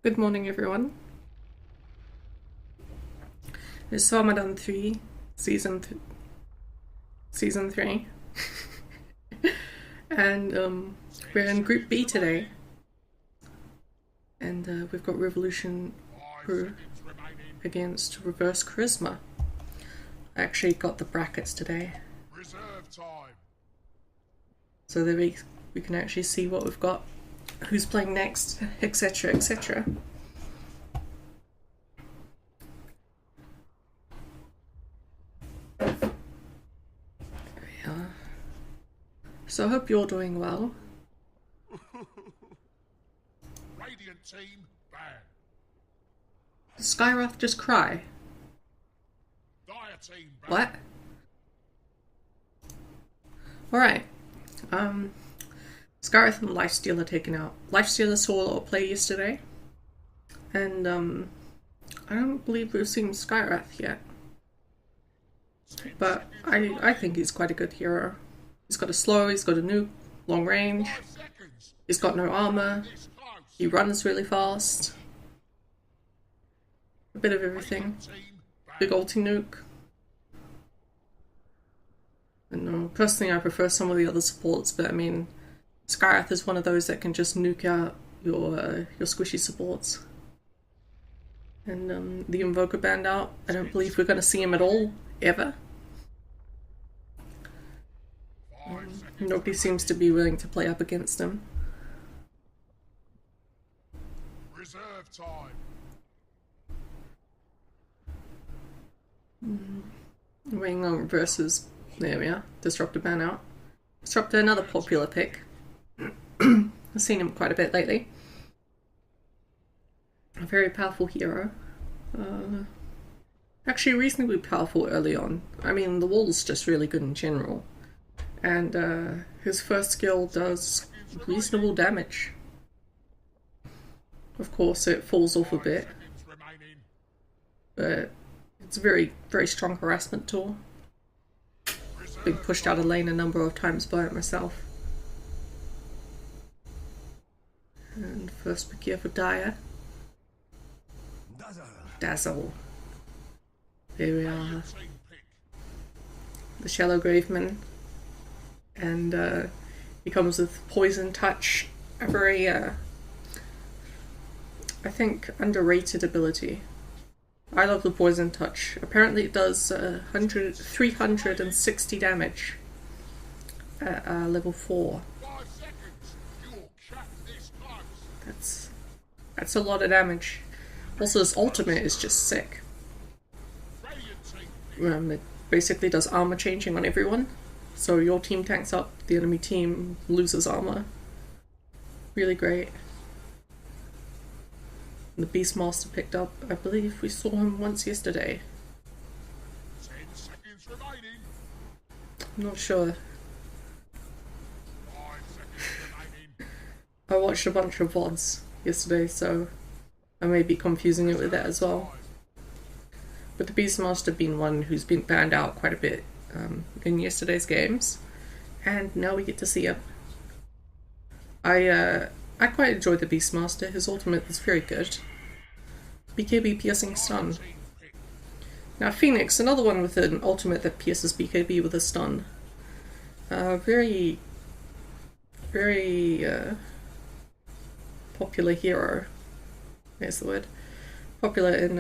Good morning, everyone. It's Ramadan 3, season 3. And we're in Group B today. And we've got Revolution Crew against Reverse Charisma. I actually got the brackets today, so that we can actually see what we've got, who's playing next, etc, etc. There we are. So I hope you're doing well. Radiant team banned. Did Skyrath just cry? Dire team banned. What? Alright. Skyrath and Lifestealer taken out. Lifestealer saw a lot of play yesterday. And I don't believe we've seen Skyrath yet. But I think he's quite a good hero. He's got a slow, he's got a nuke, long range, he's got no armor, he runs really fast. A bit of everything. Big ulti nuke. And personally I prefer some of the other supports, but I mean, Skyrath is one of those that can just nuke out your squishy supports. And the Invoker banned out. I don't believe we're going to see him at all, ever. Nobody seems to be willing to play up against him. Reserve time. Waiting on versus. There we are. Disruptor ban out. Disruptor, another popular pick. I've seen him quite a bit lately. A very powerful hero. Actually reasonably powerful early on. I mean, the wall's just really good in general. And his first skill does reasonable damage. Of course, it falls off a bit. But it's a very, very strong harassment tool. Been pushed out of lane a number of times by it myself. And first pick here for Dire. Dazzle. Here we are. The Shallow Graveman. And he comes with Poison Touch. A very, I think, underrated ability. I love the Poison Touch. Apparently it does 360 damage at level 4. That's a lot of damage. Also, his ultimate is just sick. It basically does armor changing on everyone. So your team tanks up, the enemy team loses armor. Really great. The Beastmaster picked up, I believe we saw him once yesterday. 10 seconds remaining. I'm not sure. 5 seconds remaining. I watched a bunch of VODs yesterday, so I may be confusing it with that as well. But the Beastmaster being one who's been banned out quite a bit in yesterday's games, and now we get to see him. I quite enjoyed the Beastmaster. His ultimate is very good. BKB piercing stun. Now Phoenix, another one with an ultimate that pierces BKB with a stun. Very popular hero. There's the word. Popular in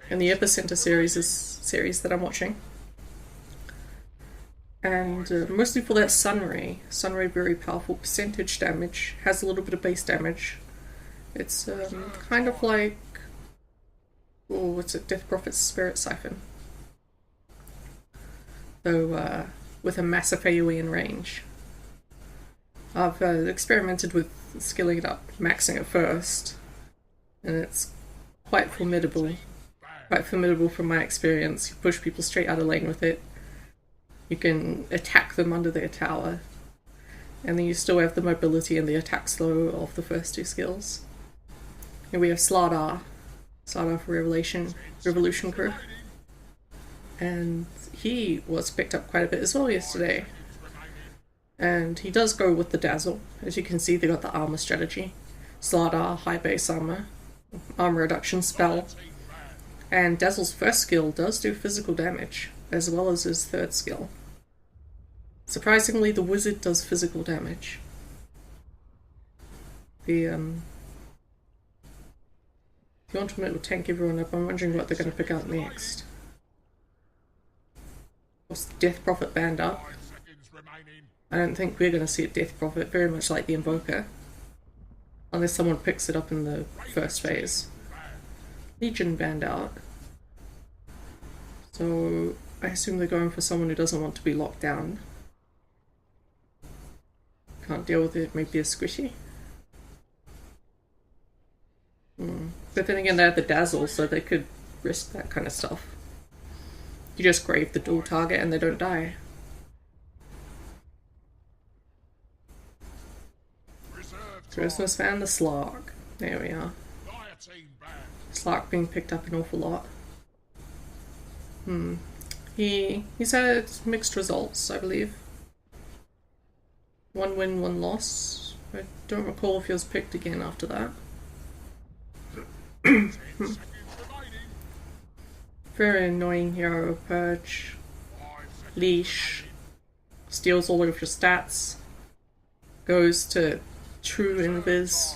the Epicenter series that I'm watching. And mostly for that Sunray. Sunray, very powerful percentage damage, has a little bit of base damage. It's kind of like, oh, what's it, Death Prophet's Spirit Siphon. Though with a massive AoE in range. I've experimented with skilling it up, maxing it first, and it's quite formidable. Quite formidable from my experience. You push people straight out of lane with it. You can attack them under their tower, and then you still have the mobility and the attack slow of the first two skills. And we have Slardar for Revolution Crew, and he was picked up quite a bit as well yesterday. And he does go with the Dazzle. As you can see, they got the armor strategy. Slardar, high base armor, armor reduction spell. And Dazzle's first skill does do physical damage, as well as his third skill. Surprisingly, the wizard does physical damage. The ultimate will tank everyone up. I'm wondering what they're going to pick out next. What's the Death Prophet banned up? I don't think we're going to see a Death Prophet, very much like the Invoker. Unless someone picks it up in the first phase. Legion banned out. So I assume they're going for someone who doesn't want to be locked down. Can't deal with it, maybe a squishy. But then again, they have the Dazzle, so they could risk that kind of stuff. You just grave the dual target and they don't die. Christmas fan, the Slark. There we are. Slark being picked up an awful lot. He's had mixed results, I believe. 1 win, 1 loss. I don't recall if he was picked again after that. Very annoying hero. Purge. Leash. Steals all of your stats. Goes to True Invis.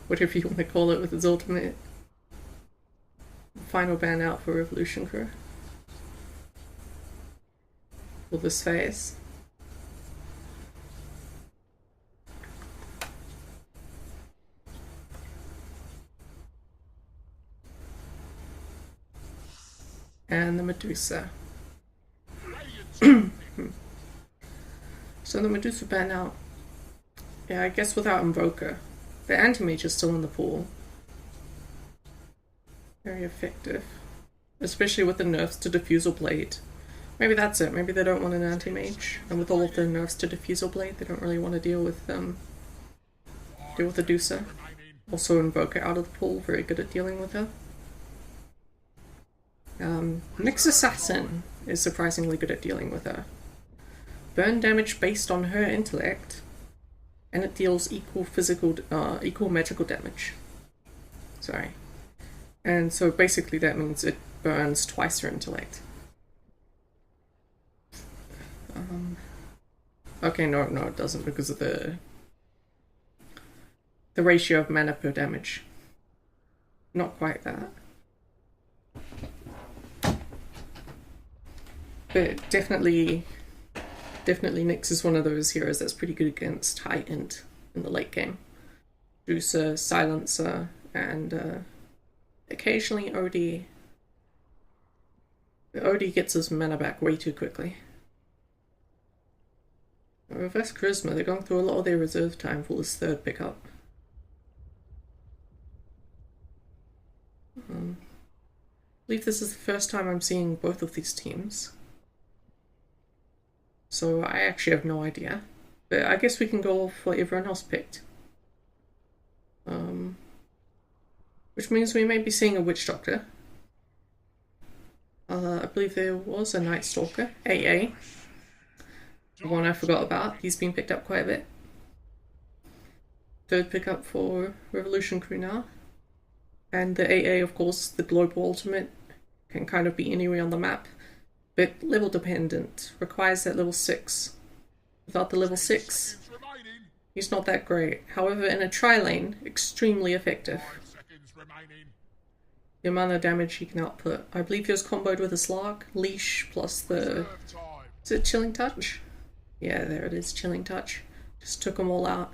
Whatever you want to call it with his ultimate. Final ban out for Revolution Crew. For this phase. And the Medusa. So the Medusa ban out. Yeah, I guess without Invoker. The Anti-Mage is still in the pool. Very effective. Especially with the nerfs to Diffusal Blade. Maybe that's it. Maybe they don't want an Anti-Mage. And with all of the nerfs to Diffusal Blade, they don't really want to deal with the Medusa. Also Invoker out of the pool. Very good at dealing with her. Nyx Assassin is surprisingly good at dealing with her. Burn damage based on her intellect, and it deals equal magical damage. Sorry. And so basically that means it burns twice her intellect. Okay, no, it doesn't because of the ratio of mana per damage. Not quite that. But definitely Nyx is one of those heroes that's pretty good against high int in the late game. Juicer, Silencer, and occasionally OD. The OD gets his mana back way too quickly. Reverse Charisma, they're going through a lot of their reserve time for this third pickup. I believe this is the first time I'm seeing both of these teams. So I actually have no idea. But I guess we can go off what everyone else picked. Which means we may be seeing a Witch Doctor. I believe there was a Night Stalker, AA. The one I forgot about. He's been picked up quite a bit. Third pickup for Revolution Crew now. And the AA, of course, the global ultimate, can kind of be anywhere on the map. But level dependent, requires that level 6. Without the level 6, he's not that great. However, in a tri-lane, extremely effective. The amount of damage he can output. I believe he was comboed with a Slark, Leash, plus the... Is it Chilling Touch? Yeah, there it is, Chilling Touch. Just took them all out.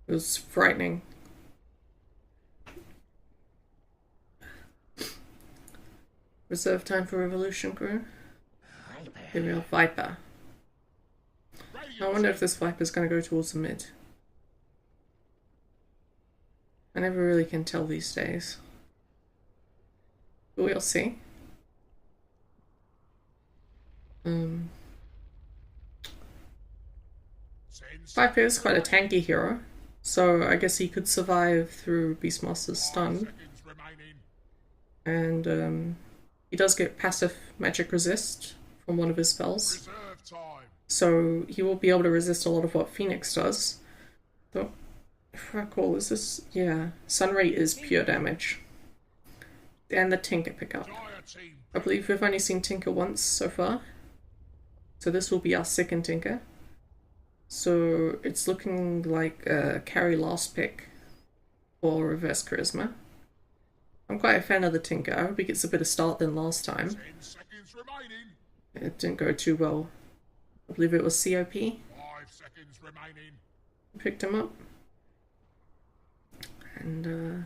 It was frightening. Reserve time for Revolution Crew. Here we are, Viper. I wonder if this Viper is going to go towards the mid. I never really can tell these days. But we'll see. Viper is quite a tanky hero, so I guess he could survive through Beastmaster's stun. And he does get passive magic resist from one of his spells. So he will be able to resist a lot of what Phoenix does. So, if I recall, is this... Yeah, Sunray is pure damage. And the Tinker pickup. Dire team I believe we've only seen Tinker once so far. So this will be our second Tinker. So it's looking like a carry last pick for reverse charisma. I'm quite a fan of the Tinker. I hope he gets a better start than last time. 10 seconds remaining. It didn't go too well. I believe it was COP. 5 seconds remaining. Picked him up. And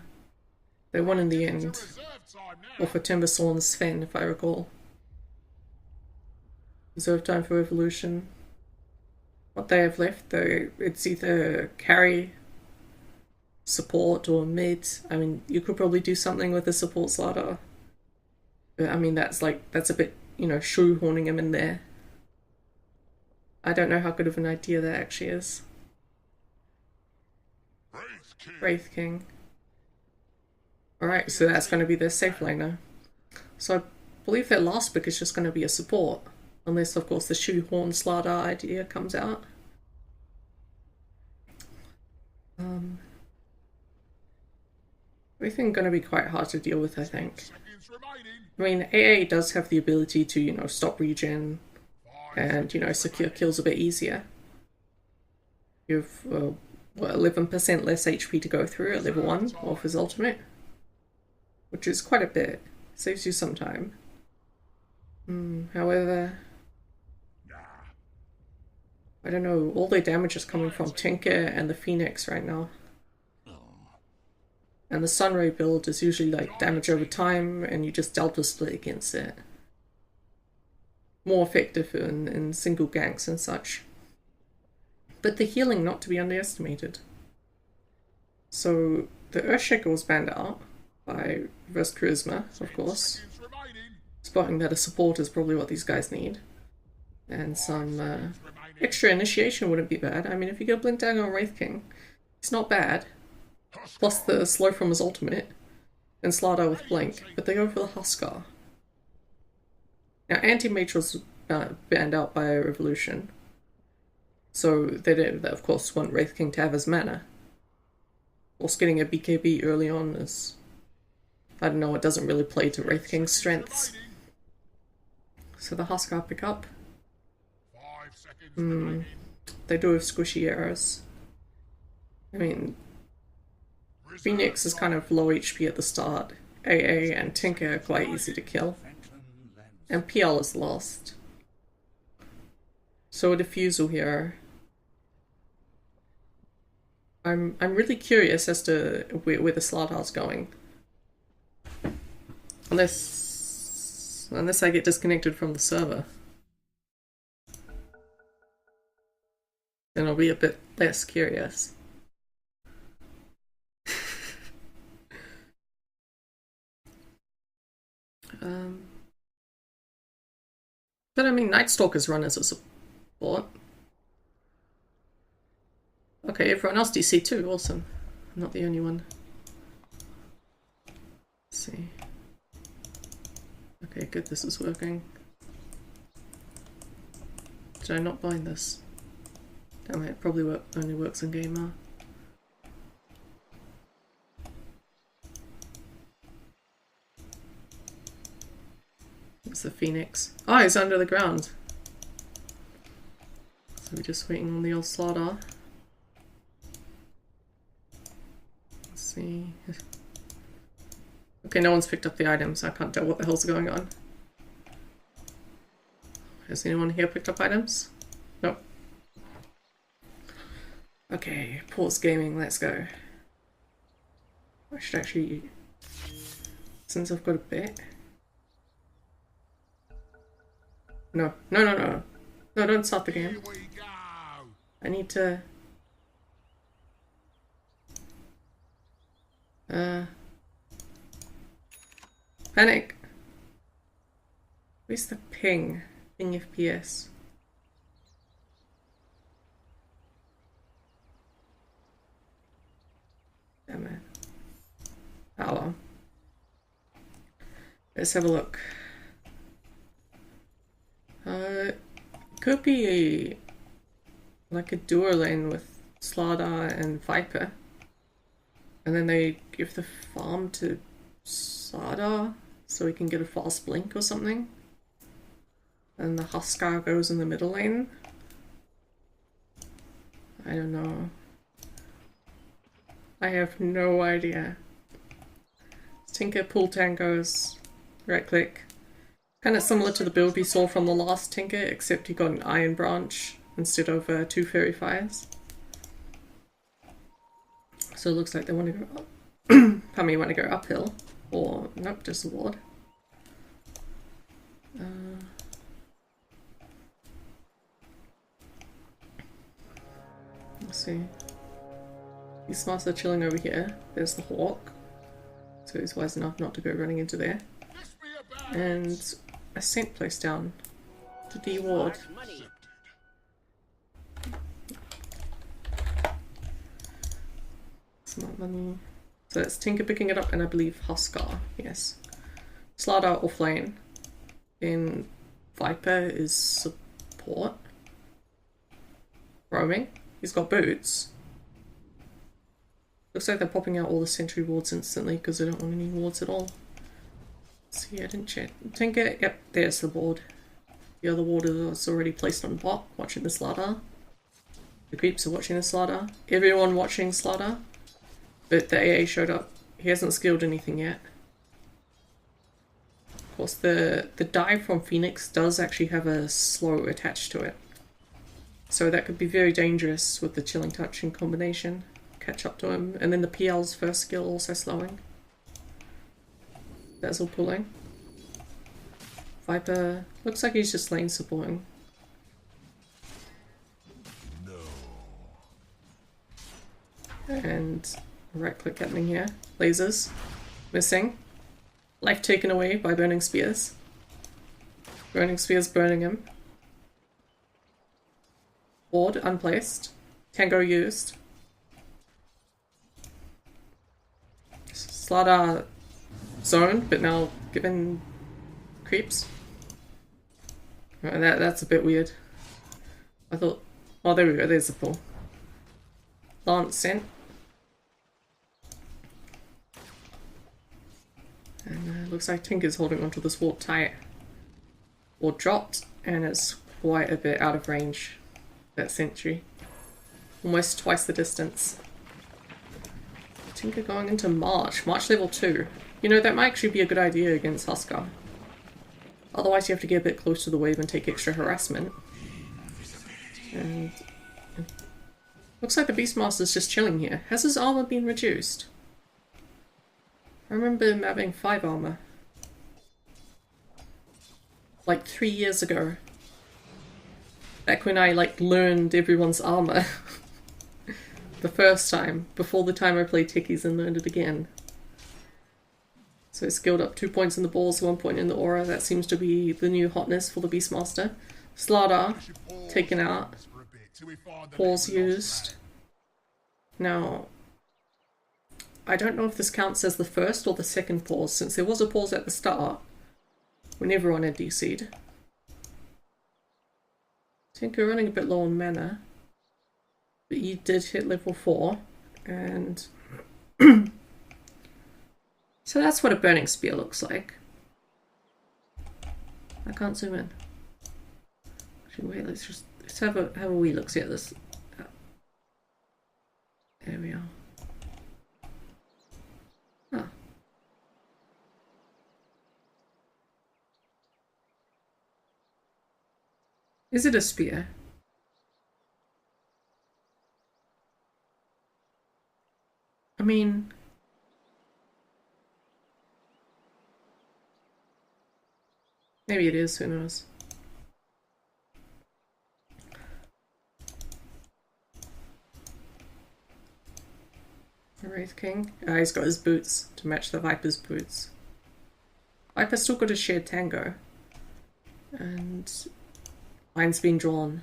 they won in the To end. reserve time now. Or for Timbersawn's Fen, if I recall. Reserve time for Evolution. What they have left, though, it's either carry, support, or mid. I mean, you could probably do something with the support slider. But I mean, that's a bit, you know, shoehorning him in there. I don't know how good of an idea that actually is. Wraith King. Wraith King. Alright, so that's going to be their safe laner. So I believe their last pick is just going to be a support. Unless, of course, the shoehorn slider idea comes out. Everything going to be quite hard to deal with, I think. Seconds remaining. I mean, AA does have the ability to, you know, stop regen 5 and, you know, seconds secure remaining. kills a bit easier. You've, what, 11% less HP to go through at level 1 off his ultimate. Which is quite a bit. Saves you some time. However, Nah. I don't know, all their damage is coming from Tinker and the Phoenix right now. And the Sunray build is usually like damage over time and you just delta split against it. More effective in single ganks and such. But the healing not to be underestimated. So the Earthshaker was banned out by Reverse Charisma, of course. Seconds remaining. Spotting that a support is probably what these guys need. And some Remaining. extra initiation wouldn't be bad. I mean, if you get Blink Dagger on Wraith King, it's not bad. Plus the slow from his ultimate. And Slardar with Blink. But they go for the Huskar. Now, Anti-Mage was banned out by a Revolution. So they of course, want Wraith King to have his mana. Also getting a BKB early on is... I don't know, it doesn't really play to Wraith King's strengths. Remaining. So the Huskar pick up. 5 seconds remaining. They do have squishy arrows. I mean, Reserve Phoenix is kind of low HP at the start. AA and Tinker are quite easy to kill. And PL is lost. So a diffusal here. I'm really curious as to where the Slardar's going. Unless I get disconnected from the server. Then I'll be a bit less curious. But I mean, Night Stalker's run as a support. Okay, everyone else DC too, awesome. I'm not the only one. Let's see. Okay, good, this is working. Did I not bind this? Damn it, probably only works in game now. It's the Phoenix. Oh, he's under the ground. So we're just waiting on the old Slardar. Let's see. Okay, no one's picked up the items. I can't tell what the hell's going on. Has anyone here picked up items? Nope. Okay, pause gaming, let's go. I should actually... Since I've got a bit... No, no, no, no. No, don't start the game. Here we go. I need to... Panic! Where's the ping? Ping FPS. Damn it. Oh well. Let's have a look. could be like a duo lane with Slardar and Viper. And then they give the farm to Slardar so he can get a fast blink or something. And the Huskar goes in the middle lane. I don't know. I have no idea. Tinker, pull tangos, right click. Kind of similar to the build we saw from the last Tinker, except he got an Iron Branch instead of 2 Fairy Fires. So it looks like they want to go up. Pardon me, want to go uphill. Or, nope, just a ward. Let's see. These Smarts are chilling over here. There's the Hawk. So he's wise enough not to go running into there. And a scent placed down to de-ward. Smart money. So that's Tinker picking it up, and I believe Huskar, yes. Slardar offlane. Then Viper is support. Roaming. He's got boots. Looks like they're popping out all the sentry wards instantly because they don't want any wards at all. Let's see, I didn't check. Tinker, yep, there's the ward. The other ward is already placed on bot, watching the Slardar. The creeps are watching the Slardar. Everyone watching Slardar. But the AA showed up. He hasn't skilled anything yet. Of course, the dive from Phoenix does actually have a slow attached to it. So that could be very dangerous with the Chilling Touch in combination. Catch up to him. And then the PL's first skill also slowing. That's all pulling. Viper looks like he's just lane supporting. No. And right click happening here. Lasers. Missing. Life taken away by Burning Spears. Burning Spears burning him. Ward unplaced. Tango used. Slardar zoned, but now given creeps. Right, that's a bit weird. I thought, oh, there we go, there's the pull. Lance sent. And looks like Tinker's holding onto this ward tight. Ward dropped, and it's quite a bit out of range, that sentry. Almost twice the distance. Tinker going into March. March level 2. You know, that might actually be a good idea against Huskar. Otherwise you have to get a bit close to the wave and take extra harassment. And looks like the Beastmaster's just chilling here. Has his armor been reduced? I remember him having 5 armor. Like 3 years ago. Back when I like learned everyone's armor. The first time, before the time I played Techies and learned it again. So skilled up 2 points in the balls, 1 point in the aura. That seems to be the new hotness for the Beastmaster. Slardar taken out. Pause used. Now, I don't know if this counts as the first or the second pause, since there was a pause at the start when everyone had DC'd. Tinker running a bit low on mana. But he did hit level 4, and so that's what a Burning Spear looks like. I can't zoom in. Actually, wait, let's have a wee look see at this. There we are. Ah. Is it a spear? I mean, maybe it is, who knows. The Wraith King. Ah, he's got his boots to match the Viper's boots. Viper's still got a shared tango. And mine's been drawn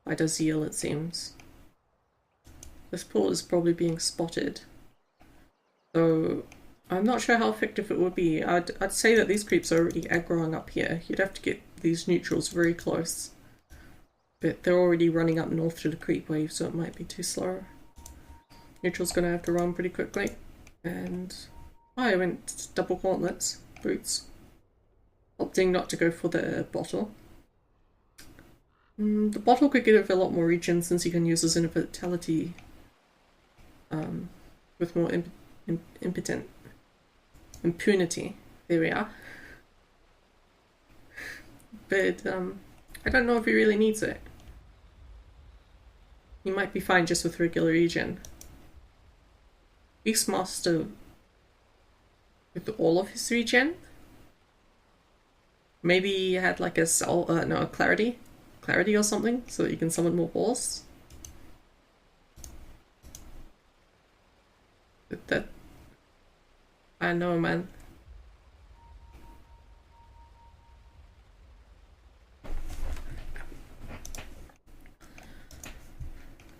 by Daziel, it seems. This pool is probably being spotted. So I'm not sure how effective it would be. I'd say that these creeps are already aggroing up here. You'd have to get these neutrals very close. But they're already running up north to the creep wave, so it might be too slow. Neutral's gonna have to run pretty quickly. And I went double gauntlets, boots. Opting not to go for the bottle. The bottle could give a lot more regen since he can use his invitality with more impunity. There we are. But I don't know if he really needs it. He might be fine just with regular regen. Beastmaster with all of his regen. Maybe he had like a clarity or something, so that you can summon more balls. But that, I know, man.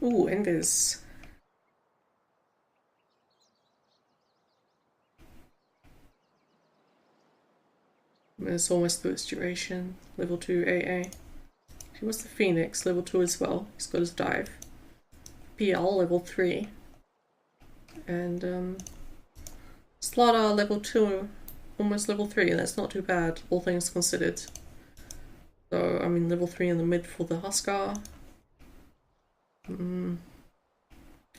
Ooh, and there's almost first duration, level 2 AA. He was the Phoenix, level 2 as well. He's got his dive. PL, level 3. And Slaughter, level 2, almost level 3, and that's not too bad, all things considered. So, I mean, level 3 in the mid for the Huskar.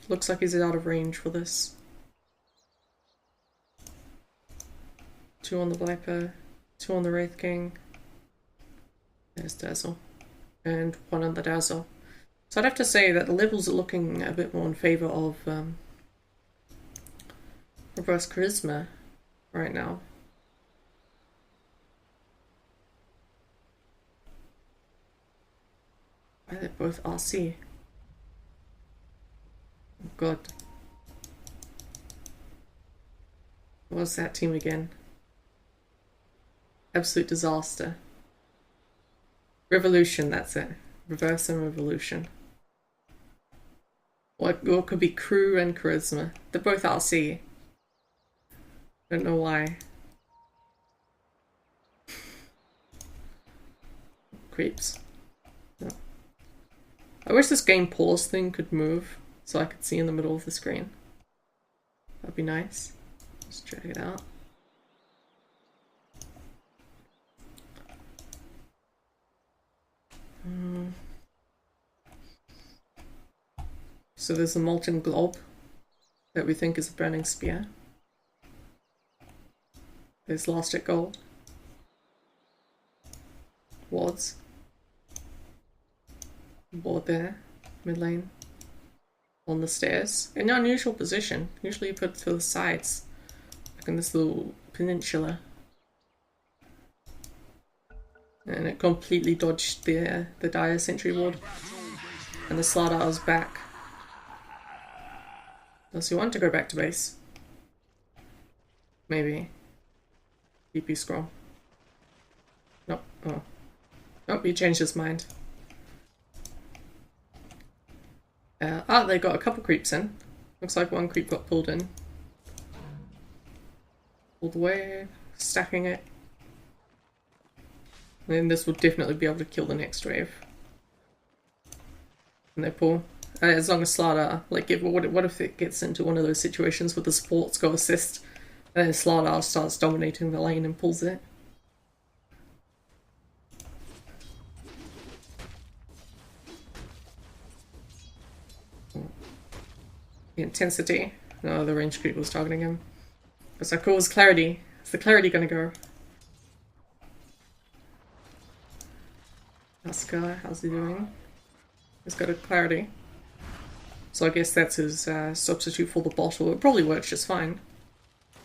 Looks like he's out of range for this. 2 on the Viper, 2 on the Wraith King. There's Dazzle. And 1 on the Dazzle. So I'd have to say that the levels are looking a bit more in favour of reverse charisma right now. Why are they both RC? Oh god. What was that team again? Absolute disaster. Revolution, that's it. Reverse and Revolution. Or it could be Crew and Charisma. They're both RC. Don't know why. Creeps. No. I wish this game pause thing could move so I could see in the middle of the screen. That'd be nice. Let's check it out. So there's a molten glob that we think is a burning spear. There's Lastic Gold. Wards. Ward there. Mid lane. On the stairs. In an unusual position. Usually you put it to the sides. Like in this little peninsula. And it completely dodged the dire sentry ward. And the Slardar was back. Does he want to go back to base? Maybe. DP scroll. Nope. Oh. Nope, he changed his mind. They got a couple creeps in. Looks like one creep got pulled in. Pulled away, stacking it. And then this will definitely be able to kill the next wave. And they pull. As long as Slardar, like, what if it gets into one of those situations where the supports go assist, and then Slardar starts dominating the lane and pulls it? The intensity. No, the range creep was targeting him. It's like, cool, clarity. Is the clarity gonna go? Huskar, how's he doing? He's got a clarity. So I guess that's his substitute for the bottle. It probably works just fine.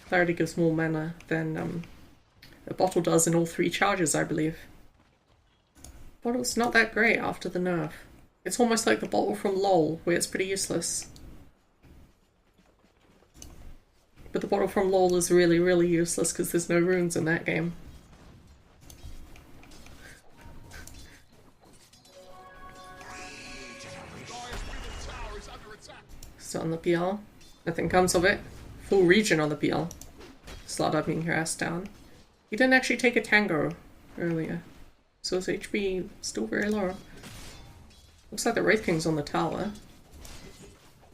Clarity gives more mana than the bottle does in all 3 charges, I believe. Bottle's not that great after the nerf. It's almost like the bottle from LoL, where it's pretty useless. But the bottle from LoL is really, really useless because there's no runes in that game. So on the PL, nothing comes of it. Full regen on the PL. Slardar being harassed down. He didn't actually take a tango earlier. So his HP still very low. Looks like the Wraith King's on the tower.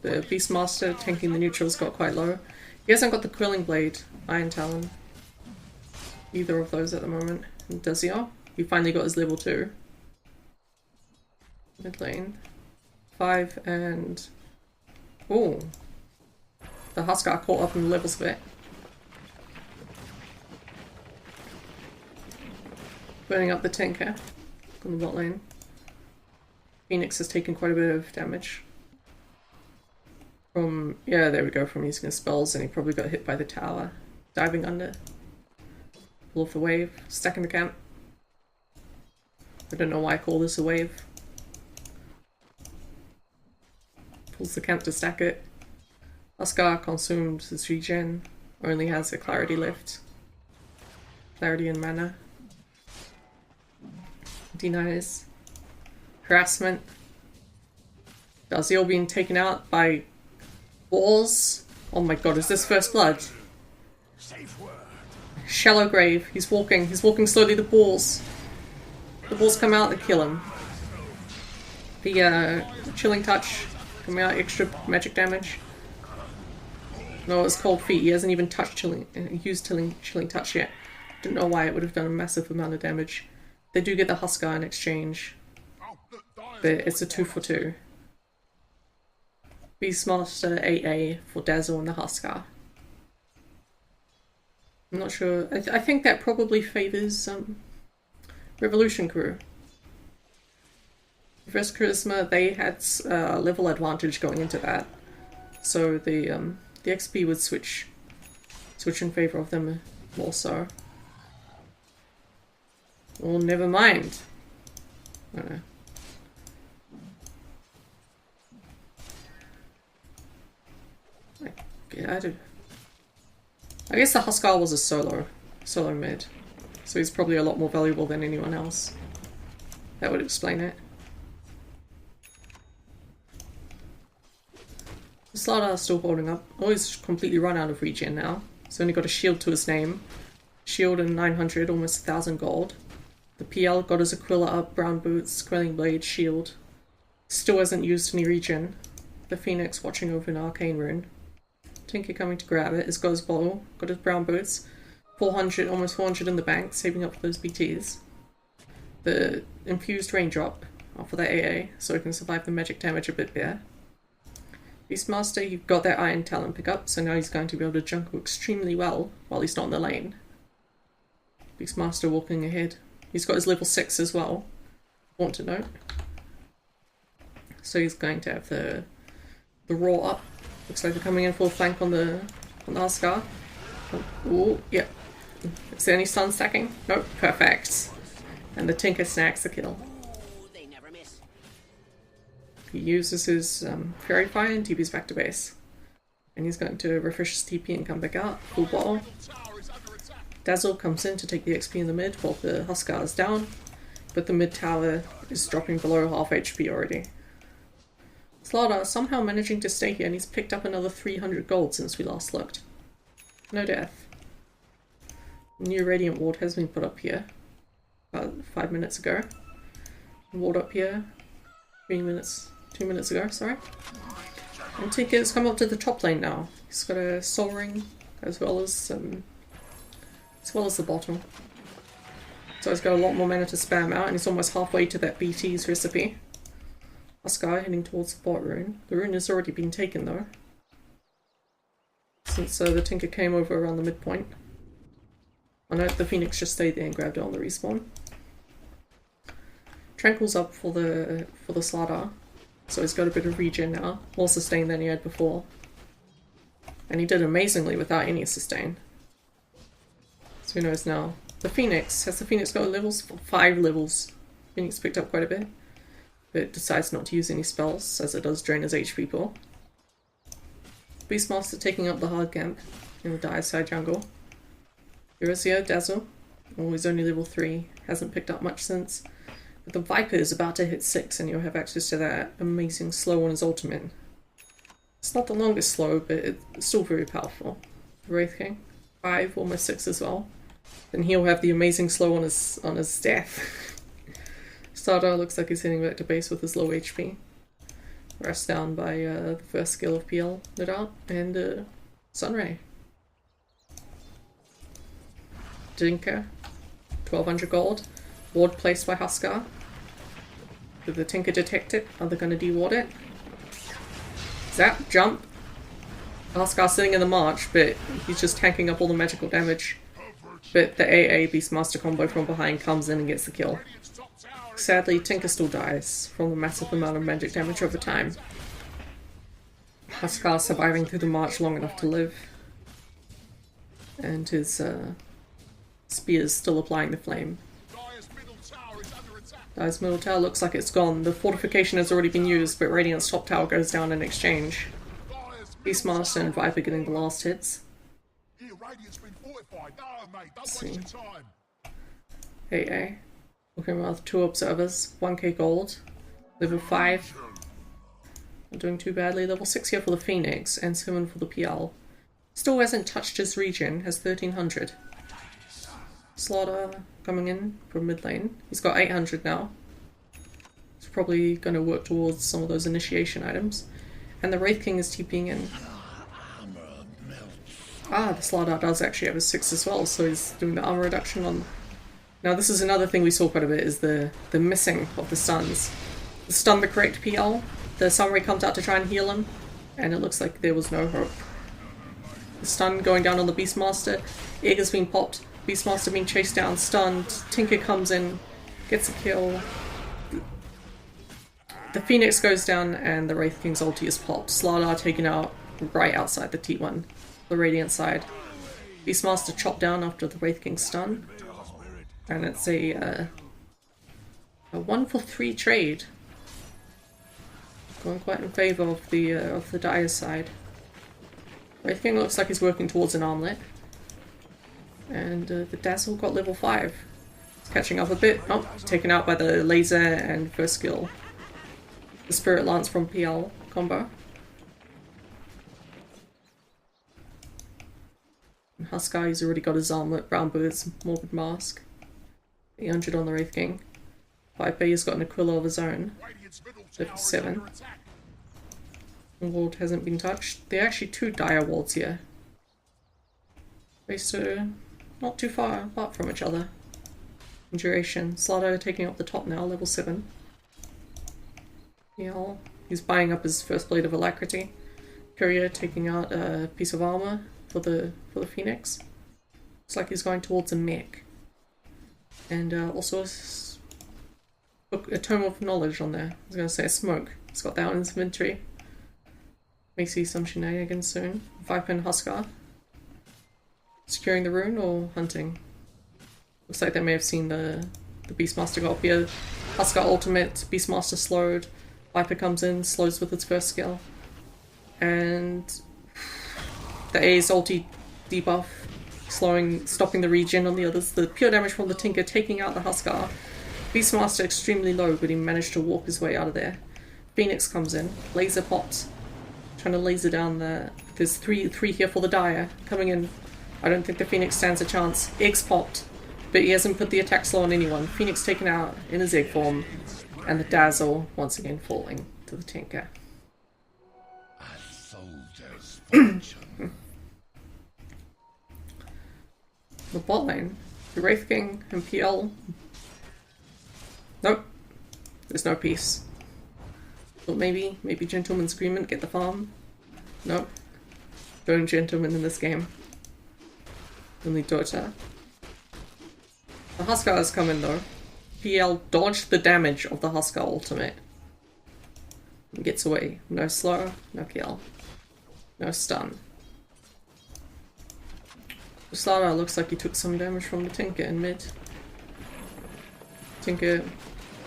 The Beastmaster tanking the neutrals got quite low. He hasn't got the Quelling Blade, Iron Talon. Either of those at the moment. Does he? Oh, he finally got his level 2. Mid lane. 5 and... Ooh. The Huskar caught up in the levels a bit. Burning up the Tinker on the bot lane. Phoenix has taken quite a bit of damage. From, yeah, there we go, from using his spells, and he probably got hit by the tower. Diving under. Pull off the wave. Stacking the camp. I don't know why I call this a wave. Pulls the camp to stack it. Huskar consumed his regen. Only has a clarity left. Clarity and mana. Denies. Harassment. Dalziel being taken out by balls. Oh my god, is this first blood? Shallow grave. He's walking slowly. The balls come out and kill him. The chilling touch coming out, extra magic damage. No, it's cold feet. He hasn't even used chilling touch yet. Didn't know why it would have done a massive amount of damage. They do get the Huskar in exchange, but it's a 2 for 2. Beastmaster AA for Dazzle and the Huskar. I'm not sure. I think that probably favors Revolution Crew. Reverse Charisma, they had level advantage going into that, so the XP would switch in favor of them more so. Well, never mind. I don't know. I guess the Huskar was a solo mid, so he's probably a lot more valuable than anyone else. That would explain it. The Slardar still holding up. Oh, he's completely run out of regen now. He's only got a shield to his name. Shield and 900, almost 1,000 gold. The PL got his Aquila up, brown boots, quelling blade, shield. Still hasn't used any regen. The Phoenix watching over an arcane rune. Tinker coming to grab it. His got his bottle, got his brown boots. 400, almost 400 in the bank, saving up for those BTs. The infused raindrop for that AA, so he can survive the magic damage a bit better. Beastmaster, you've got that Iron Talon pickup, so now he's going to be able to jungle extremely well while he's not in the lane. Beastmaster walking ahead. He's got his level 6 as well, want to note. So he's going to have the roar up. Looks like they're coming in full flank on the Huskar. Ooh, yep. Is there any stun stacking? Nope, perfect. And the Tinker snacks the kill. He uses his Fairy Fire and TP's back to base. And he's going to refresh his TP and come back out. Full bottle. Dazzle comes in to take the XP in the mid while the Huskar is down. But the mid tower is dropping below half HP already. Slardar somehow managing to stay here, and he's picked up another 300 gold since we last looked. No death. New Radiant Ward has been put up here. About 5 minutes ago. Ward up here. 2 minutes ago, sorry. And Tinker's come up to the top lane now. He's got a Soul Ring as well as the bottom. So he's got a lot more mana to spam out, and he's almost halfway to that BT's recipe. Huskar heading towards the bot rune. The rune has already been taken though, since the Tinker came over around the midpoint. I know the Phoenix just stayed there and grabbed it on the respawn. Tranquil's up for the Slardar, so he's got a bit of regen now, more sustain than he had before. And he did amazingly without any sustain. So who knows now. The Phoenix, has the Phoenix got levels? 5 levels. Phoenix picked up quite a bit, but decides not to use any spells, as it does drain his HP pool. Beastmaster taking up the hard camp in the dire side jungle. Eurazia, Dazzle. Oh, he's only level 3, hasn't picked up much since. But the Viper is about to hit 6 and you'll have access to that amazing slow on his ultimate. It's not the longest slow, but it's still very powerful. Wraith King, 5, almost 6 as well. Then he'll have the amazing slow on his death. Slardar looks like he's heading back to base with his low HP. Rest down by the first skill of PL, no doubt, and Sunray. Tinker, 1200 gold. Ward placed by Huskar. Did the Tinker detect it? Are they going to de-ward it? Zap, jump. Huskar's sitting in the march, but he's just tanking up all the magical damage. But the AA Beastmaster combo from behind comes in and gets the kill. Sadly, Tinker still dies from the massive amount of magic damage over time. Huskar surviving through the march long enough to live. And his spear's still applying the flame. Dire's middle tower looks like it's gone. The fortification has already been used, but Radiant's top tower goes down in exchange. Beastmaster and Viper getting the last hits. Let's see. AA. Looking with 2 observers, 1k gold. Level 5. Not doing too badly. Level 6 here for the Phoenix, and 7 for the PL. Still hasn't touched his regen, has 1300. Slaughter coming in from mid lane. He's got 800 now. He's probably going to work towards some of those initiation items. And the Wraith King is TPing in. Ah, the Slaughter does actually have a 6 as well, so he's doing the armor reduction on... Now this is another thing we saw quite a bit, is the missing of the stuns. The stun the correct PL, the Sunray comes out to try and heal him, and it looks like there was no hope. The stun going down on the Beastmaster, Egg has been popped, Beastmaster being chased down, stunned, Tinker comes in, gets a kill. The Phoenix goes down and the Wraith King's ulti is popped. Slardar taken out right outside the T1, the Radiant side. Beastmaster chopped down after the Wraith King's stun. And it's a 1 for 3 trade. Going quite in favour of the Dire side. Wraith King looks like he's working towards an armlet. And the Dazzle got level 5. It's catching up a bit. Oh, taken out by the laser and first skill. The Spirit Lance from PL combo. And Huskar, he's already got his armlet, Brown Boots, Morbid Mask. 800 on the Wraith King. Viper has got an Aquila of his own. Level 7. Ward hasn't been touched. There are actually 2 dire wards here. Based not too far apart from each other. In duration. Slaughter taking up the top now, level 7. Yeah, he's buying up his first Blade of Alacrity. Courier taking out a piece of armor for the Phoenix. Looks like he's going towards a mech. And also a Tome of Knowledge on there. I was going to say a smoke. He's got that on his inventory. May see some shenanigans soon. Viper and Huskar. Securing the rune or hunting? Looks like they may have seen the Beastmaster go up here. Huskar ultimate, Beastmaster slowed. Viper comes in, slows with its first skill. And the A's ulti debuff. Stopping the regen on the others. The pure damage from the Tinker taking out the Huskar. Beastmaster extremely low, but he managed to walk his way out of there. Phoenix comes in. Laser pops. Trying to laser down there. There's three here for the Dire. Coming in. I don't think the Phoenix stands a chance. Egg's popped. But he hasn't put the attack slow on anyone. Phoenix taken out in his egg form. And the Dazzle once again falling to the Tinker. The bot lane, the Wraith King and PL. Nope, there's no peace. But maybe Gentleman's Agreement, get the farm. Nope, don't gentlemen in this game. Only Dota. The Huskar has come in though. PL dodged the damage of the Huskar ultimate. And gets away. No slow, no kill. No stun. Slaughter looks like he took some damage from the Tinker in mid. Tinker,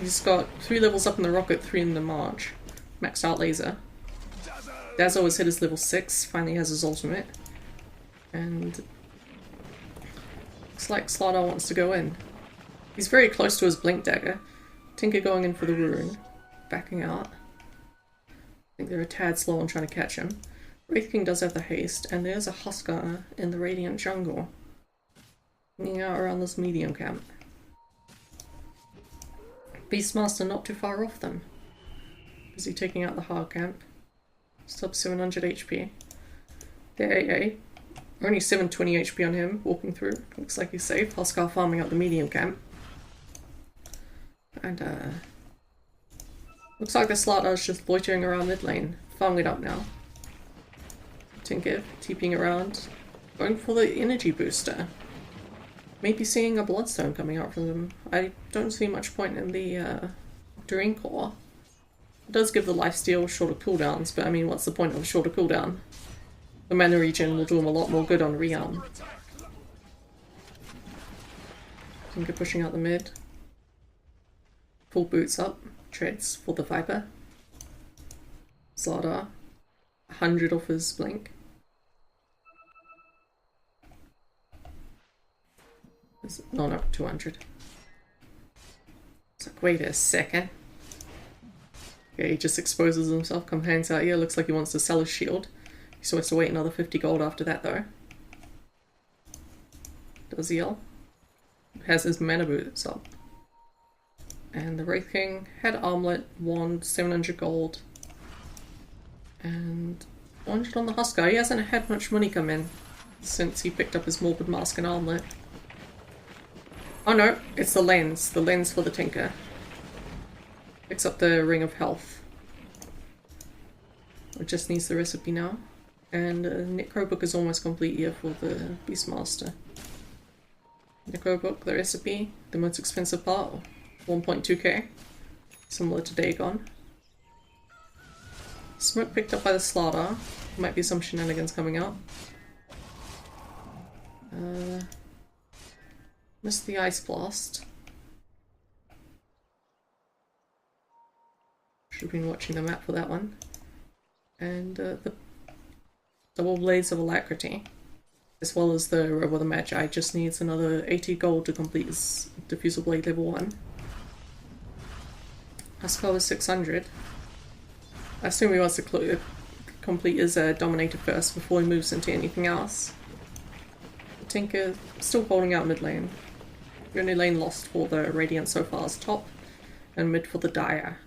he's got 3 levels up in the rocket, 3 in the march. Maxed out laser. Dazzle has hit his level 6, finally has his ultimate. And looks like Slaughter wants to go in. He's very close to his blink dagger. Tinker going in for the rune. Backing out. I think they're a tad slow on trying to catch him. Wraith King does have the haste, and there's a Huskar in the Radiant jungle. Hanging out around this medium camp. Beastmaster not too far off them. Busy taking out the hard camp. Sub 700 HP. The AA. Only 720 HP on him, walking through. Looks like he's safe. Huskar farming out the medium camp. And looks like the Slardar's just loitering around mid lane. Farming it up now. Tinker, TPing around. Going for the energy booster. Maybe seeing a Bloodstone coming out from them. I don't see much point in the Drain Core. It does give the lifesteal shorter cooldowns, but I mean, what's the point of a shorter cooldown? The mana regen will do him a lot more good on rearm. Tinker pushing out the mid. Full boots up. Treads for the Viper. Slardar. 100 off his blink. No, no, 200. It's like, wait a second. Okay, he just exposes himself, comes hands out here, looks like he wants to sell his shield. He still has to wait another 50 gold after that though. Does heal. Has his mana boots up. And the Wraith King had armlet, wand, 700 gold. And 100 on the Huskar. He hasn't had much money come in since he picked up his Morbid Mask and armlet. Oh no, it's the lens for the Tinker. Picks up the Ring of Health. It just needs the recipe now. And Necro Book is almost complete here for the Beastmaster. Necro Book, the recipe, the most expensive part, 1.2k. Similar to Dagon. Smoke picked up by the Slardar. Might be some shenanigans coming out. Missed the Ice Blast. Should have been watching the map for that one. And the Double Blades of Alacrity, as well as the Robe of the Magi, just needs another 80 gold to complete his Diffusal Blade level 1. Huskar was 600. I assume he wants to complete his Dominator first before he moves into anything else. Tinker still holding out mid lane. The only lane lost for the Radiant so far is top, and mid for the Dire.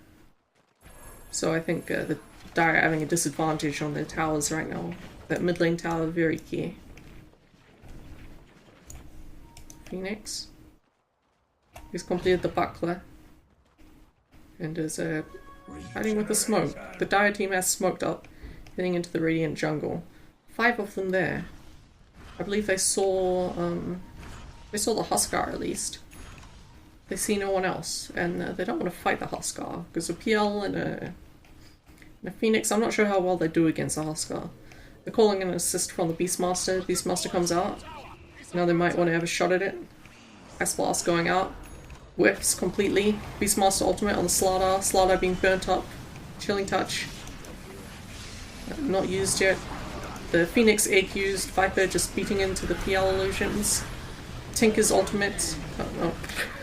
So I think the Dire having a disadvantage on their towers right now. That mid lane tower very key. Phoenix. He's completed the Buckler. And is hiding with the smoke. The Dire team has smoked up, heading into the Radiant jungle. 5 of them there. I believe they saw the Huskar at least. They see no one else, and they don't want to fight the Huskar because a PL and a Phoenix. I'm not sure how well they do against the Huskar. They're calling an assist from the Beastmaster. Beastmaster comes out. Now they might want to have a shot at it. Ice Blast going out. Whiffs completely. Beastmaster ultimate on the Slardar. Slardar being burnt up. Chilling touch. Not used yet. The Phoenix egg used. Viper just beating into the PL illusions. Tinker's ultimate.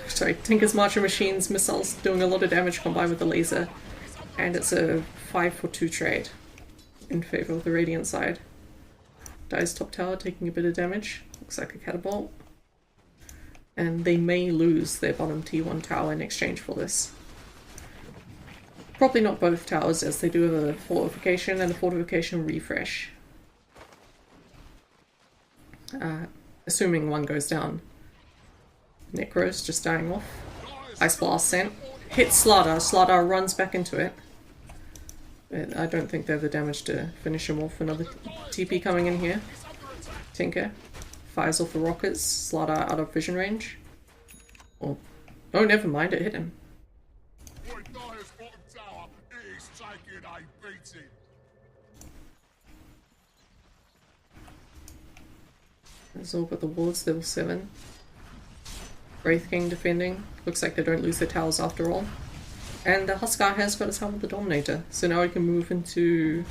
Tinker's Marcher Machines missiles doing a lot of damage combined with the laser. And it's a 5-for-2 trade in favor of the Radiant side. Dire's top tower taking a bit of damage. Looks like a catapult. And they may lose their bottom T1 tower in exchange for this. Probably not both towers, as they do have a fortification and a fortification refresh. Assuming one goes down. Necro's just dying off. Ice Blast sent. Hits Slardar. Slardar runs back into it. But I don't think they have the damage to finish him off. Another TP coming in here. Tinker. Fires off the rockets. Slardar out of vision range. Oh, never mind. It hit him. There's all but the wards, level 7. Wraith King defending. Looks like they don't lose their towers after all. And the Huskar has got his help with the Dominator, so now he can move into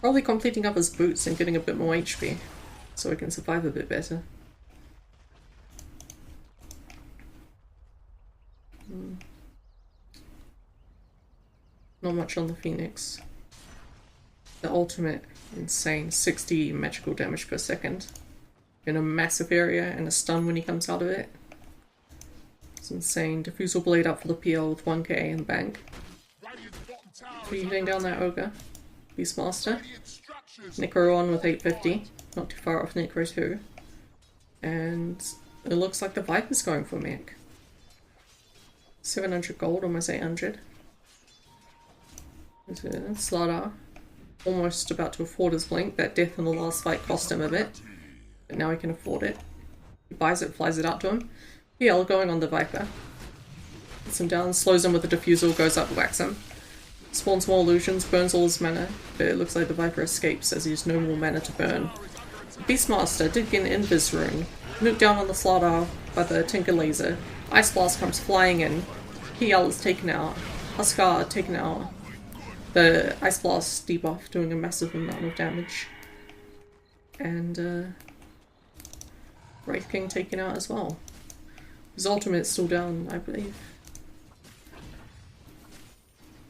probably completing up his boots and getting a bit more HP, so he can survive a bit better. Not much on the Phoenix. The ultimate, insane, 60 magical damage per second in a massive area and a stun when he comes out of it. It's insane. Diffusal Blade up for the PL with 1k in the bank. Radiant's bottom tower is Breathing down that Ogre. Beastmaster. Radiant structures. Necro on with 850. Not too far off Necro too. And it looks like the Viper's going for mech. 700 gold, almost 800. Slaughter. Almost about to afford his blink. That death in the last fight cost him a bit. But now he can afford it. He buys it, flies it out to him. PL going on the Viper. Gets him down, slows him with the diffusal, goes up, whacks him. Spawns more illusions, burns all his mana, but it looks like the Viper escapes as he has no more mana to burn. Beastmaster did get an Invis rune. Nuked down on the Slaughter by the Tinker Laser. Ice Blast comes flying in. PL is taken out. Huskar taken out. The Ice Blast debuff doing a massive amount of damage. And Wraith King taken out as well. His ultimate's still down, I believe.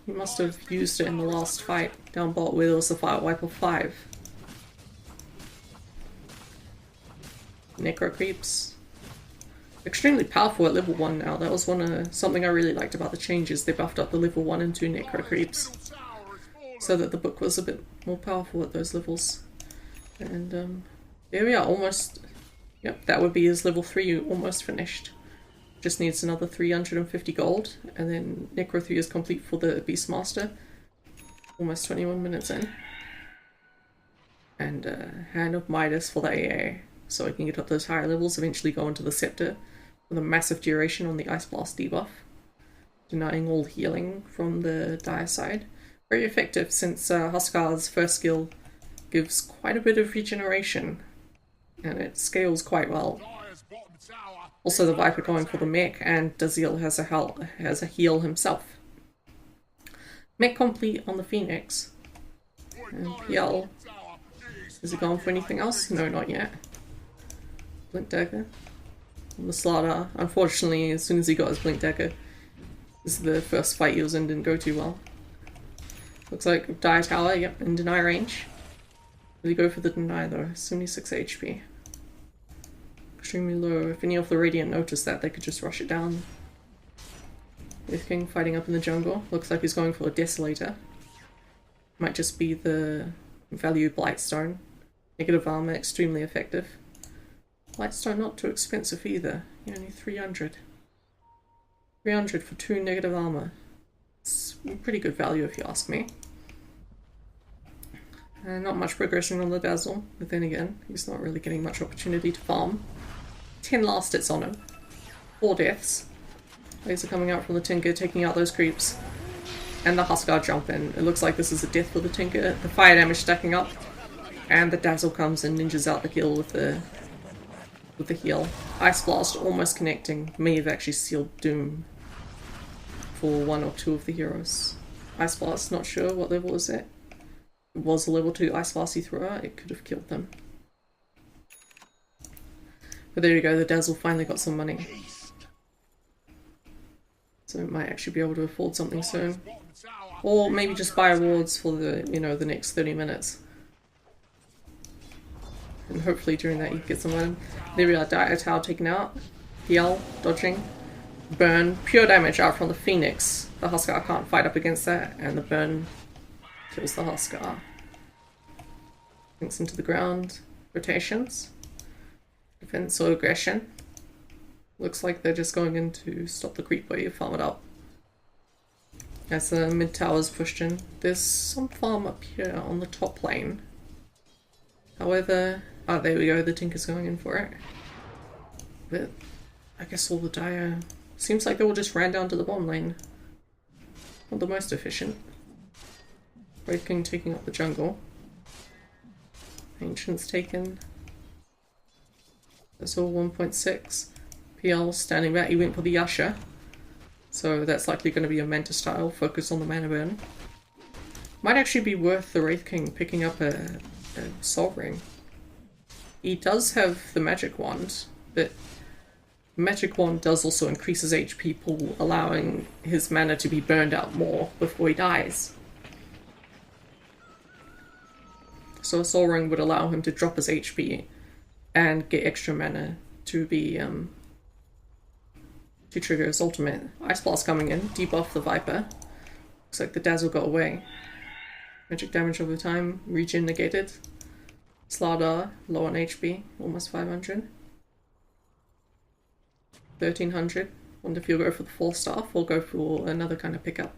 He must have used it in the last fight down bot where there was the Fire Wipe of 5. Necro creeps. Extremely powerful at level 1 now. That was something I really liked about the changes. They buffed up the level 1 and 2 Necro creeps so that the book was a bit more powerful at those levels. And there we are, almost. Yep, that would be his level 3 almost finished. Just needs another 350 gold, and then Necro 3 is complete for the Beastmaster. Almost 21 minutes in. And Hand of Midas for the AA, so I can get up those higher levels, eventually go into the Scepter with a massive duration on the Ice Blast debuff, denying all healing from the dire side. Very effective since Huskar's first skill gives quite a bit of regeneration, and it scales quite well. Also the Viper going for the mech, and Dazil has a heal himself. Mech complete on the Phoenix. And PL. Is he going for anything else? No, not yet. Blink Dagger. On the Slaughter. Unfortunately, as soon as he got his Blink Dagger, this is the first fight he was in, didn't go too well. Looks like Dire Tower, yep, in deny range. Will he go for the deny though? 76 HP. Extremely low. If any of the Radiant noticed that, they could just rush it down. Wraith King fighting up in the jungle. Looks like he's going for a Desolator. Might just be the value Blightstone. Negative armor, extremely effective. Blightstone not too expensive either. Only 300. 300 for 2 negative armor. It's pretty good value if you ask me. Not much progression on the Dazzle, but then again, he's not really getting much opportunity to farm. 10 last hits on him. 4 deaths. Laser coming out from the Tinker, taking out those creeps. And the Huskar jump in. It looks like this is a death for the Tinker. The fire damage stacking up. And the Dazzle comes and ninjas out the kill with the heal. Ice Blast almost connecting. May have actually sealed doom for 1 or 2 of the heroes. Ice Blast, not sure what level is it. It was a level 2 Ice Blast he threw out, it could have killed them. But there you go, the Dazzle finally got some money. So it might actually be able to afford something soon. Or maybe just buy rewards for the, the next 30 minutes. And hopefully during that you get some money. There we are, Dire Tower taken out. PL, dodging. Burn, pure damage out from the Phoenix. The Huskar can't fight up against that, and the burn kills the Huskar. Sinks into the ground. Rotations. Defense or aggression. Looks like they're just going in to stop the creep wave, farm it up. As the mid tower's pushed in. There's some farm up here on the top lane. However, there we go, the Tinker's going in for it. But I guess all the Dire seems like they all just ran down to the bottom lane. Not the most efficient. Wraith King taking up the jungle. Ancient's taken. That's all 1.6. PL standing back, he went for the Yasha. So that's likely going to be a Mantis style, focus on the mana burn. Might actually be worth the Wraith King picking up a Soul Ring. He does have the Magic Wand, but Magic Wand does also increase his HP pool, allowing his mana to be burned out more before he dies. So a Soul Ring would allow him to drop his HP and get extra mana to be to trigger his ultimate. Ice Blast coming in, debuff the Viper. Looks like the Dazzle got away. Magic damage over time, regen negated. Slardar, low on HP, almost 500. 1300. Wonder if you'll go for the 4-staff or go for another kind of pickup.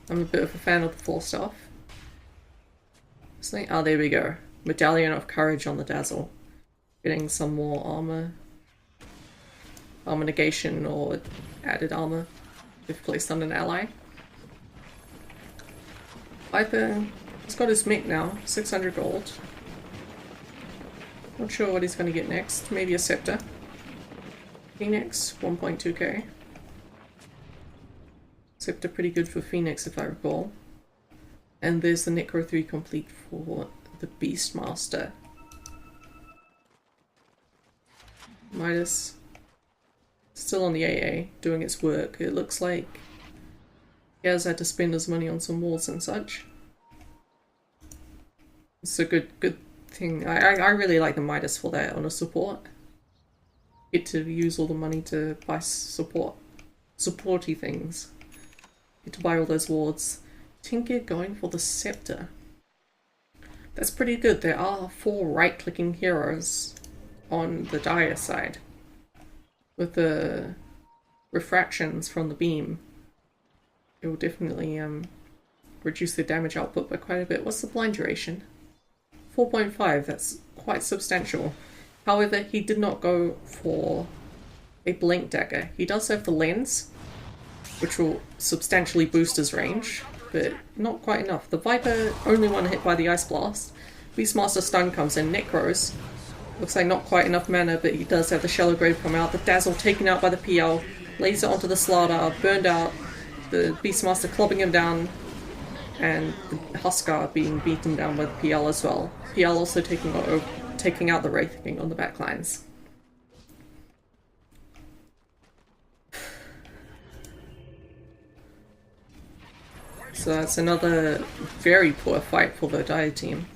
I'm a bit of a fan of the 4-staff. Oh, there we go. Medallion of Courage on the Dazzle. Getting some more armor. Armor negation or added armor if placed on an ally. Viper has got his mech now, 600 gold. Not sure what he's going to get next. Maybe a scepter. Phoenix, 1.2k. Scepter pretty good for Phoenix if I recall. And there's the Necro 3 complete for the Beastmaster. Midas still on the AA, doing its work. It looks like he has had to spend his money on some walls and such. It's a good thing. I really like the Midas for that on a support. Get to use all the money to buy supporty things. Get to buy all those wards. Tinker going for the Scepter. That's pretty good. There are 4 right-clicking heroes on the Dire side. With the refractions from the beam, it will definitely reduce the damage output by quite a bit. What's the blind duration? 4.5, that's quite substantial. However, he did not go for a blink dagger. He does have the lens, which will substantially boost his range, but not quite enough. The Viper, only one hit by the Ice Blast. Beastmaster stun comes in, Necros. Looks like not quite enough mana, but he does have the Shallow Grave come out. The Dazzle taken out by the PL. Laser onto the Slardar, burned out. The Beastmaster clubbing him down. And the Huskar being beaten down by the PL as well. PL also taking out the Wraith King on the backlines. So that's another very poor fight for the Dire team.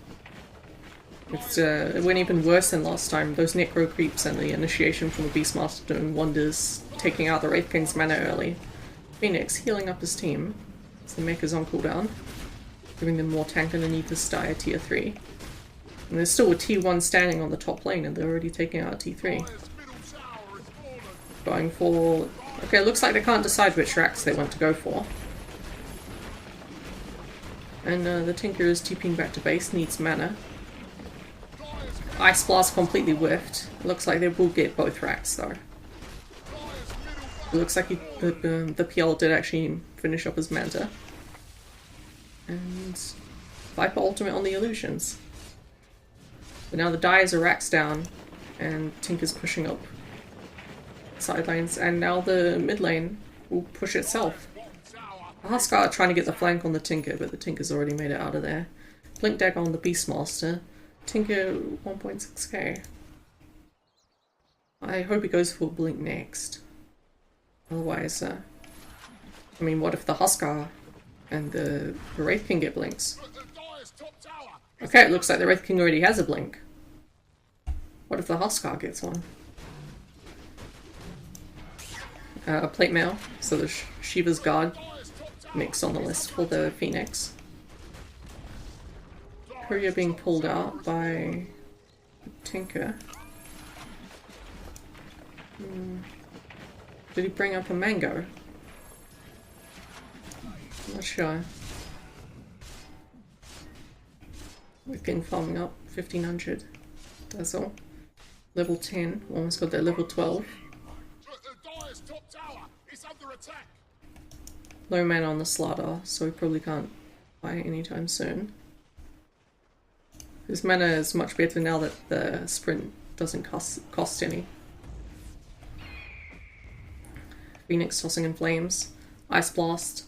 It went even worse than last time. Those Necro creeps and the initiation from the Beastmaster doing wonders, taking out the Wraith King's mana early. Phoenix healing up his team. So the mech is on cooldown, giving them more tank underneath this Dire tier 3. And there's still a T1 standing on the top lane and they're already taking out a T3. Going for... Okay, looks like they can't decide which racks they want to go for. And the Tinker is TPing back to base, needs mana. Ice Blast completely whiffed. Looks like they will get both racks though. It looks like the PL did actually finish up his Manta. And Viper ultimate on the illusions. But now the Dyers are racks down and Tinker's pushing up side lanes, and now the mid lane will push itself. The Huskar are trying to get the flank on the Tinker, but the Tinker's already made it out of there. Blink dagger on the Beastmaster. Tinker 1.6k. I hope he goes for Blink next. Otherwise, I mean, what if the Huskar and the Wraith King get blinks? Okay, it looks like the Wraith King already has a blink. What if the Huskar gets one? Plate mail, so the Shiva's Guard mix on the list for the Phoenix. Courier being pulled out by Tinker. Did he bring up a mango? I'm not sure. We've been farming up 1500. That's all. Level 10. Almost got that level 12. Low mana on the Slardar, so we probably can't buy anytime soon. His mana is much better now that the sprint doesn't cost any. Phoenix tossing in flames. Ice Blast.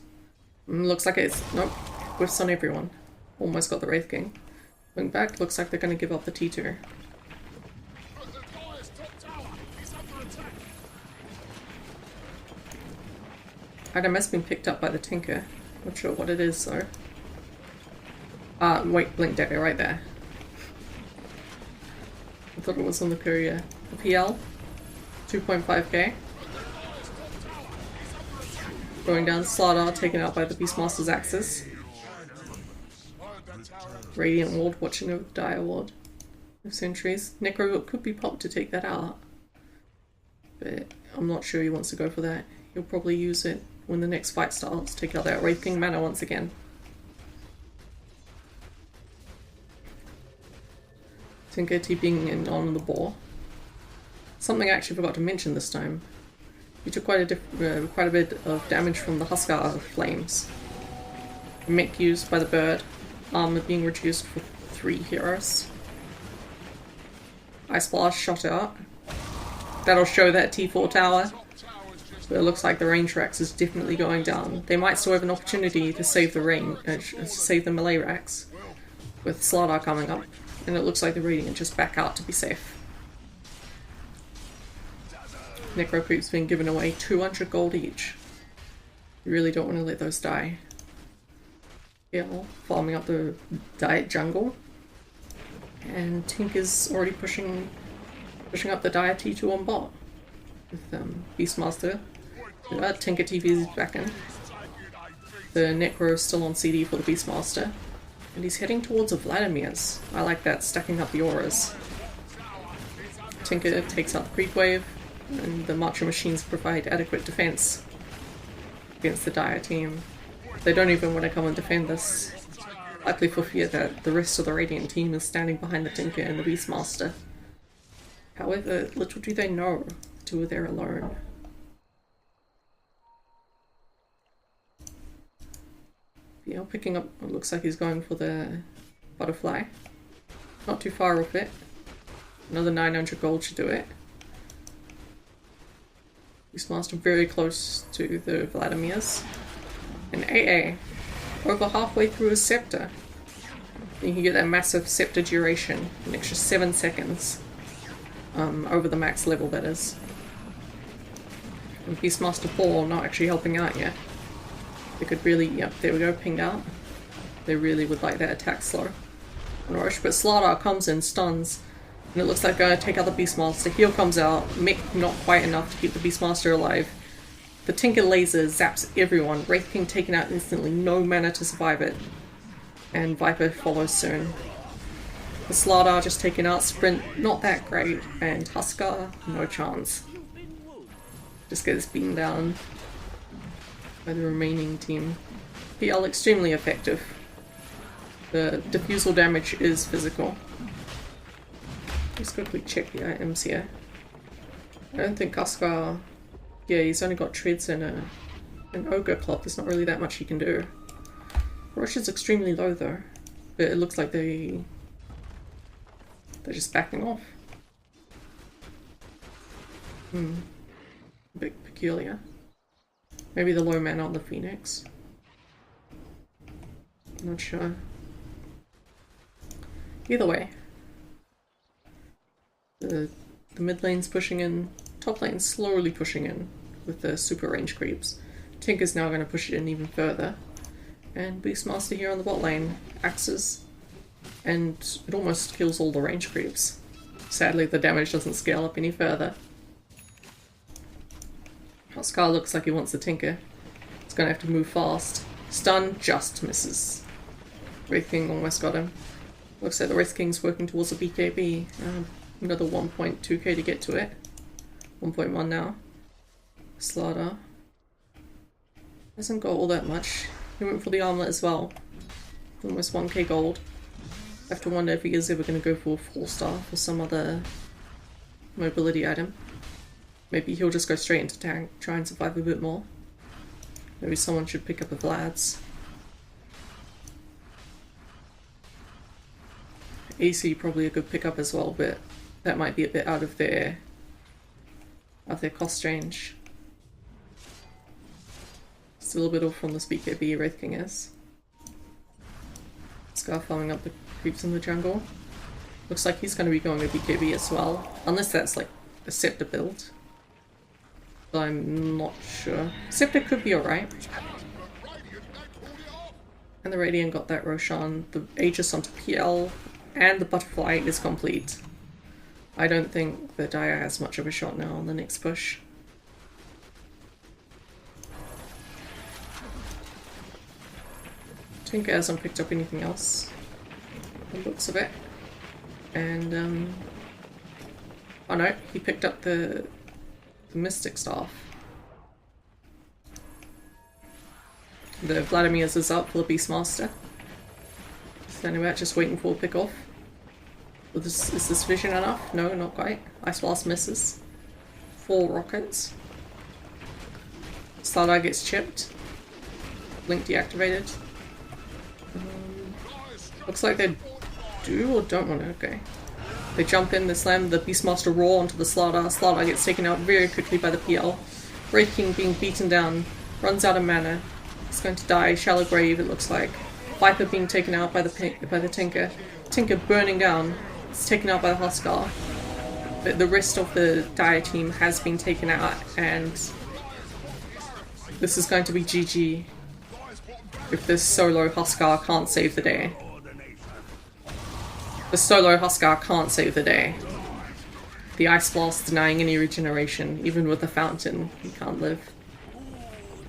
Looks like it's... Nope. Whiffs on everyone. Almost got the Wraith King. Going back, looks like they're going to give up the T2. Item has been picked up by the Tinker. Not sure what it is though. Wait, Blink Dagger right there. I thought it was on the courier. The PL, 2.5k. Going down Slardar, taken out by the Beastmaster's axes. Radiant Ward watching over the Dire Ward of sentries. Necro could be popped to take that out, but I'm not sure he wants to go for that. He'll probably use it when the next fight starts. Take out that Wraith King mana once again. Tinker TPing in on the boar. Something I actually forgot to mention this time. He took quite a bit of damage from the Huskar flames. The mech used by the bird. Armor being reduced for 3 heroes. Ice Blast shot out. That'll show that T4 tower. But it looks like the range racks is definitely going down. They might still have an opportunity to save the save the melee racks with Slardar coming up. And it looks like the Radiant just back out to be safe. Necro Creep's been given away 200 gold each. You really don't want to let those die. Yeah, farming up the Diet jungle. And Tinker's already pushing up the Dire T2 on bot. With Beastmaster. Tinker TV is back in. The Necro is still on CD for the Beastmaster. And he's heading towards a Vladimir's. I like that, stacking up the auras. Tinker takes out the creep wave, and the Macho Machines provide adequate defense against the Dire team. They don't even want to come and defend this, likely for fear that the rest of the Radiant team is standing behind the Tinker and the Beastmaster. However, little do they know, two are there alone. Yeah, picking up, it looks like he's going for the butterfly. Not too far off it. Another 900 gold should do it. Beastmaster very close to the Vladimir's. And AA, over halfway through his scepter. You can get that massive scepter duration, an extra 7 seconds. Over the max level, that is. And Beastmaster 4 not actually helping out yet. They could really, yep, there we go, pinged out. They really would like that attack slow. Nourish, but Slardar comes in, stuns, and it looks like gonna take out the Beastmaster. Heal comes out, mech not quite enough to keep the Beastmaster alive. The Tinker laser zaps everyone. Wraith King taken out instantly, no mana to survive it. And Viper follows soon. The Slardar just taken out, Sprint not that great, and Huskar, no chance. Just gets beaten down by the remaining team. PL extremely effective. The diffusal damage is physical. Let's quickly check the items here. I don't think Huskar... Yeah, he's only got treads and an ogre clock. There's not really that much he can do. Roche is extremely low though, but it looks like they're just backing off. A bit peculiar. Maybe the low mana on the Phoenix. Not sure. Either way, the mid lane's pushing in. Top lane's slowly pushing in with the super range creeps. Tinker's now going to push it in even further. And Beastmaster here on the bot lane axes. And it almost kills all the range creeps. Sadly, the damage doesn't scale up any further. Huskar looks like he wants the Tinker. He's going to have to move fast. Stun just misses. Wraith King almost got him. Looks like the Wraith King's working towards a BKB. Another 1.2k to get to it. 1.1 now. Slardar hasn't got all that much. He went for the armlet as well. Almost 1k gold. I have to wonder if he is ever going to go for a 4-star for some other mobility item. Maybe he'll just go straight into tank, try and survive a bit more. Maybe someone should pick up a Vlad's. AC probably a good pickup as well, but that might be a bit out of their cost range. Still a bit off from this BKB Wraith King is. Scar farming up the creeps in the jungle. Looks like he's going to be going to BKB as well, unless that's like a Scepter build. But I'm not sure. Scepter could be alright. And the Radiant got that Roshan. The Aegis onto PL, and the Butterfly is complete. I don't think the Dire has much of a shot now on the next push. Tinker hasn't picked up anything else. The looks of it. And, oh no, he picked up the Mystic Staff. The Vladimir's is up for the Beastmaster. Standing back, just waiting for a pick off. Is this vision enough? No, not quite. Ice Blast misses. 4 rockets. Starlight gets chipped. Blink deactivated. Looks like they do or don't want to. Okay. They jump in, they slam the Beastmaster Raw onto the Slardar. Slardar gets taken out very quickly by the PL. Wraith King being beaten down. Runs out of mana. He's going to die. Shallow grave, it looks like. Viper being taken out by the Tinker. Tinker burning down. It's taken out by the Huskar. But the rest of the Dire team has been taken out, and this is going to be GG if this solo Huskar can't save the day. The solo Huskar can't save the day. The Ice Blast denying any regeneration, even with the Fountain, he can't live.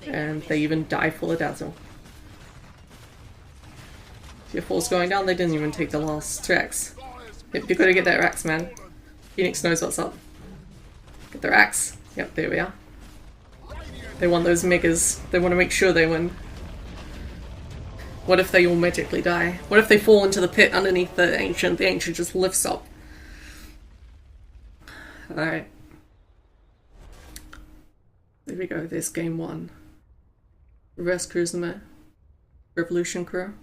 And they even die full of Dazzle. Tier 4's going down, they didn't even take the last Rex. Yep, you've got to get that Rex, man. Phoenix knows what's up. Get the Rex. Yep, there we are. They want those megas. They want to make sure they win. What if they all magically die? What if they fall into the pit underneath the Ancient? The Ancient just lifts up. Alright. There we go, there's game 1. Reverse Charisma. Revolution Crew.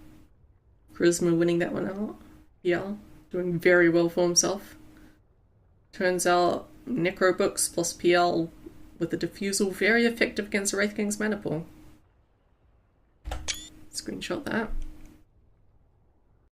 Charisma winning that one out. PL. Doing very well for himself. Turns out Necro Books plus PL with the Diffusal very effective against the Wraith King's mana pool. Screenshot that.